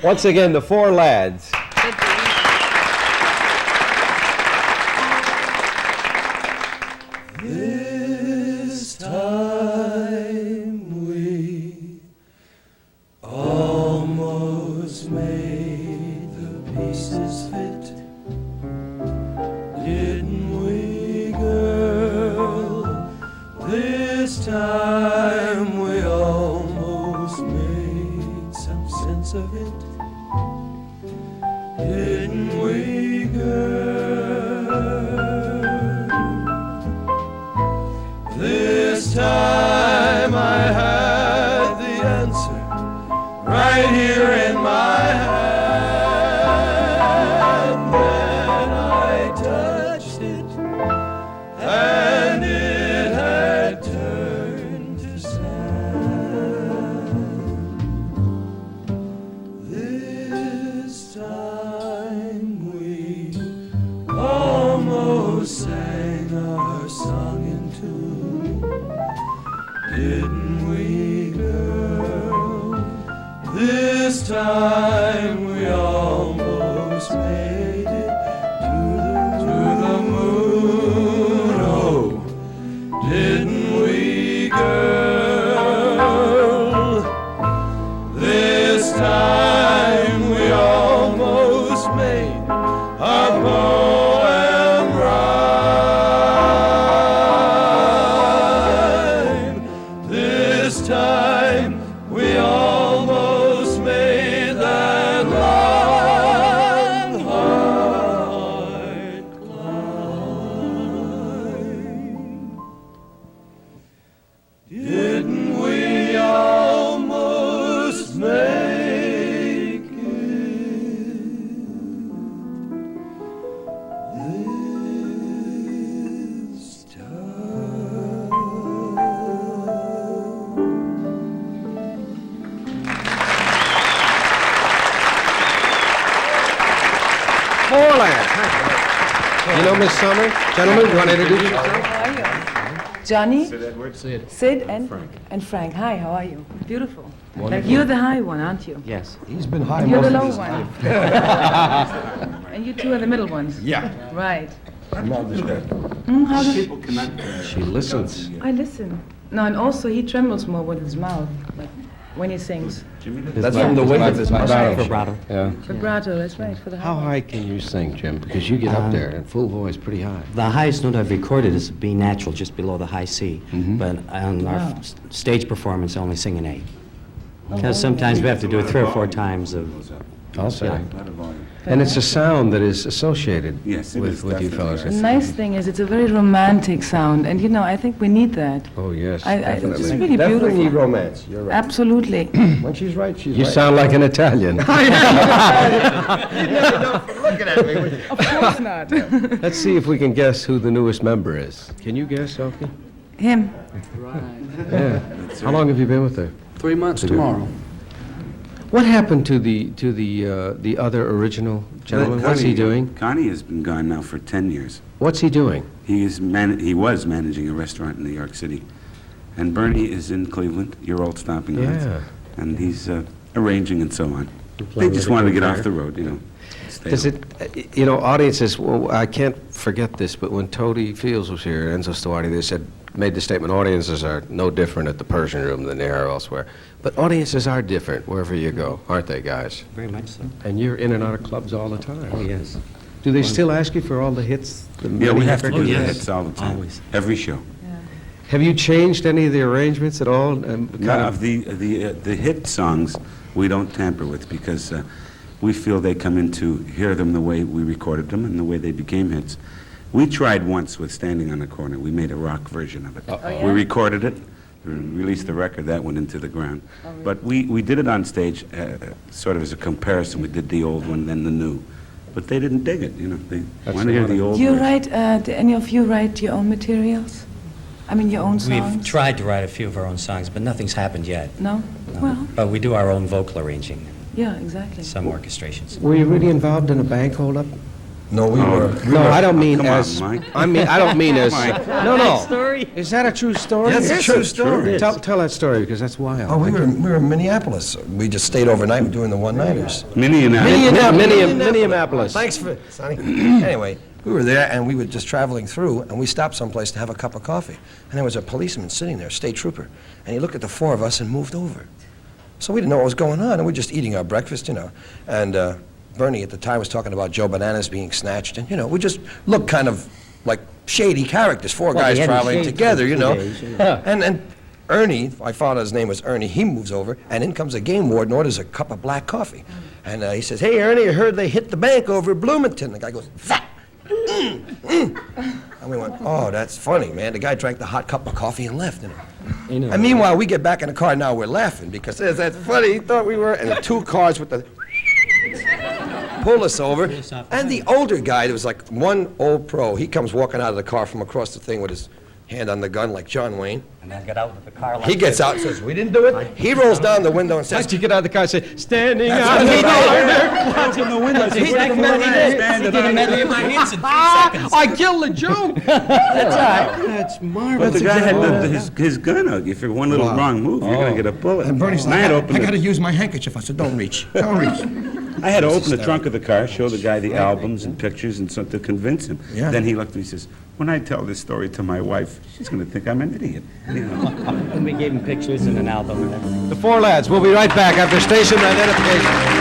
Once again, the four lads. This time we almost made the pieces fit, didn't we, girl? This time we almost made some sense of it, didn't we, girl? This time I had the answer right here in my hand. Then I touched it, and it had turned to sand. This time we almost sang our song in tune, didn't we, girl? This time we almost made it to the moon. Oh, didn't we, girl? This time we almost made a poem rhyme. This time we almost made that long, hard climb. Didn't we almost make it this time? Four lads. You know Miss Summer? Gentlemen, you want to introduce yourself? How are you? Johnny, Sid Edwards. Sid, and Frank. Hi, how are you? Beautiful. Like you're the high one, aren't you? Yes. He's been high You're the most low of his one. And you two are the middle ones. Yeah. Right. People cannot. She listens. I listen. No, and also he trembles more with his mouth, like when he sings. That's from the weight of his vibrato. Vibrato. Yeah. Vibrato, that's right, for the high How one. high can you sing, Jim? Because you get up there in full voice pretty high. The highest note I've recorded is B natural, just below the high C. But on our Wow. stage performance, I only sing an A. Because sometimes we have to do it 3 or 4 times of... I'll say. Yeah. And it's a sound that is associated Yes, it with is you definitely. fellows. The nice thing is it's a very romantic sound, and you know, I think we need that. Oh, yes, It's definitely. just really Definitely need beautiful. romance. You're right. Absolutely. When she's right, she's You right. sound like an Italian. Looking at me. Of course not. Let's see if we can guess who the newest member is. Can you guess, Sophie? Him. Yeah. How long have you been with her? 3 months tomorrow. What happened to the other original gentleman? What's he doing? Connie has been gone now for 10 years. What's he doing? He was managing a restaurant in New York City. And Bernie is in Cleveland, your old stomping grounds. Yeah. And he's arranging and so on. They playing just with wanted to the get guitar. off the road, you know. stay Does home. it, you know, audiences, well, I can't forget this, but when Toady Fields was here, Enzo Stoardi, they said, made the statement, audiences are no different at the Persian Room than they are elsewhere. But audiences are different wherever you go, aren't they, guys? Very much so. And you're in and out of clubs all the time. Oh, yes. Do they still ask you for all the hits? The Yeah, we many have to do records? the hits all the time. Always. Every show. Have you changed any of the arrangements at all? None of the hit songs we don't tamper with because we feel they come in to hear them the way we recorded them and the way they became hits. We tried once with Standing on the Corner. We made a rock version of it. yeah? We recorded it, we released the record, that went into the ground. But we did it on stage sort of as a comparison. We did the old one, then the new. But they didn't dig it, you know. They want to hear the old Do you version. write, do any of you write your own materials? I mean, your own We've songs? tried to write a few of our own songs, but nothing's happened yet. No? Well, But we do our own vocal arranging, yeah, exactly. some orchestrations. Were you really involved in a bank holdup? No, we were. No, I don't mean come on, as, Mike. I don't mean as, Mike. no. Story? Is that a true story? That's a Yes, true it's story. Tell that story, because that's wild. Oh, we were in Minneapolis. We just stayed overnight doing the one-nighters. Minneapolis. Thanks for, Sonny. Anyway, we were there, and we were just traveling through, and we stopped someplace to have a cup of coffee. And there was a policeman sitting there, state trooper, and he looked at the four of us and moved over. So we didn't know what was going on, and we're just eating our breakfast, you know. And Bernie at the time was talking about Joe Bananas being snatched, and, you know, we just looked kind of like shady characters, four Well, guys they hadn't traveling shaved for together, you 2 know. days, yeah. And Ernie, my father's name was Ernie, he moves over, and in comes a game warden, orders a cup of black coffee. And he says, "Hey, Ernie, I heard they hit the bank over at Bloomington." The guy goes, "Fat." And we went, "Oh, that's funny, man." The guy drank the hot cup of coffee and left, you know. And meanwhile, we get back in the car, now we're laughing, because that's funny, he thought we were, and the two cars with the pull us over, and the older guy, there was like one old pro, he comes walking out of the car from across the thing with his hand on the gun like John Wayne. And I got out of the car like He gets out and says, "We didn't do it." He rolls down the window and says, Once you get out of the car, say, "Standing That's on what the he corner." Out in the window, That's exactly what he did. He did a medley of my hits in 3 seconds. I killed the joke. That's right. That's But marvelous. the guy had his gun out. If you're one little wrong move, you're going to get a bullet. and Bernie said, And I had "I opened got to the, use my handkerchief." I said, "Don't reach, don't reach." I had to open the trunk of the car, show the guy the albums and pictures and so to convince him. Yeah. Then he looked at me and says, "When I tell this story to my wife, she's going to think I'm an idiot." You know. And we gave him pictures and an album and everything. The four lads. We'll be right back after station identification.